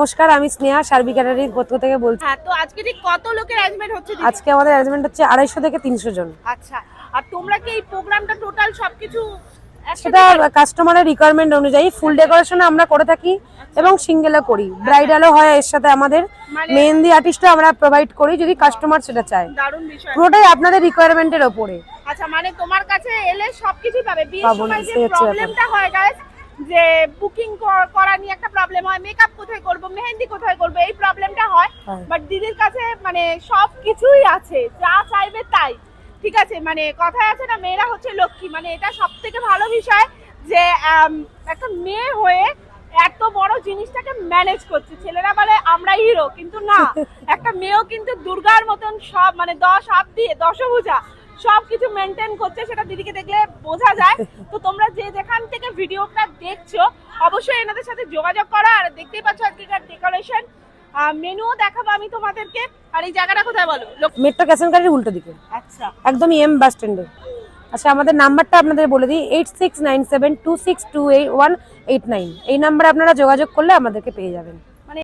নমস্কার, আমি স্নেহা সার্বি ক্যাটারির পক্ষ থেকে বলছি। হ্যাঁ, তো আজকে ঠিক কত লোকের অ্যারেঞ্জমেন্ট হচ্ছে দিদি? আজকে আমাদের অ্যারেঞ্জমেন্ট হচ্ছে 250 থেকে 300 জন। আচ্ছা, আর তোমরা কি এই প্রোগ্রামটা টোটাল সবকিছু সেটা কাস্টমারের রিকোয়ারমেন্ট অনুযায়ী ফুল ডেকোরেশন আমরা করে থাকি এবং সিঙ্গেলও করি, ব্রাইডালও হয় এর সাথে। আমাদের মেহেন্দি আর্টিস্টও আমরা প্রোভাইড করি যদি কাস্টমার সেটা চায়। দারুণ বিষয়। পুরোটাই আপনাদের রিকোয়ারমেন্টের উপরে। আচ্ছা, মানে তোমার কাছে এলে সবকিছু পাবে। বিয়ের পাবো না, সময় যে সেই হচ্ছে প্রবলেমটা হয় গাইস, যে বুকিং করা নিয়ে একটা প্রবলেম হয়, মেকআপ কোথায় করব, মেহেন্দি কোথায় করব, এই প্রবলেমটা হয়। বাট দিদির কাছে মানে সবকিছুই আছে, যা চাইবে তাই। ঠিক আছে, মানে কথায় আছে না, মেয়েরা হচ্ছে লক্ষ্মী। মানে এটা সবথেকে ভালো বিষয় যে একটা মেয়ে হয়ে এত বড় জিনিসটাকে ম্যানেজ করছে। ছেলেরা বলে আমরা হিরো, কিন্তু না, একটা মেয়েও কিন্তু দুর্গার মতন সব মানে 10 হাত দিয়ে দশভুজা সবকিছু মেনটেন করছে, সেটা দিদিকে দেখলে বোঝা যায়। তো তোমরা যে যেখান থেকে ভিডিওটা দেখছো অবশ্যই এনাদের সাথে যোগাযোগ করো। আর দেখতেই পাচ্ছ আজকের ডেকোরেশন, মেনুও দেখাবো আমি তোমাদেরকে। আর এই জায়গাটা কোথায় বলো? মেট্রো ক্যাসেনকারির উল্টো দিকে, আচ্ছা, একদমই এম বাস স্ট্যান্ডে। আচ্ছা, আমাদের নাম্বারটা আপনাদের বলে দিই, 869726288189। এই নাম্বারে আপনারা যোগাযোগ করলে আমাদেরকে পেয়ে যাবেন।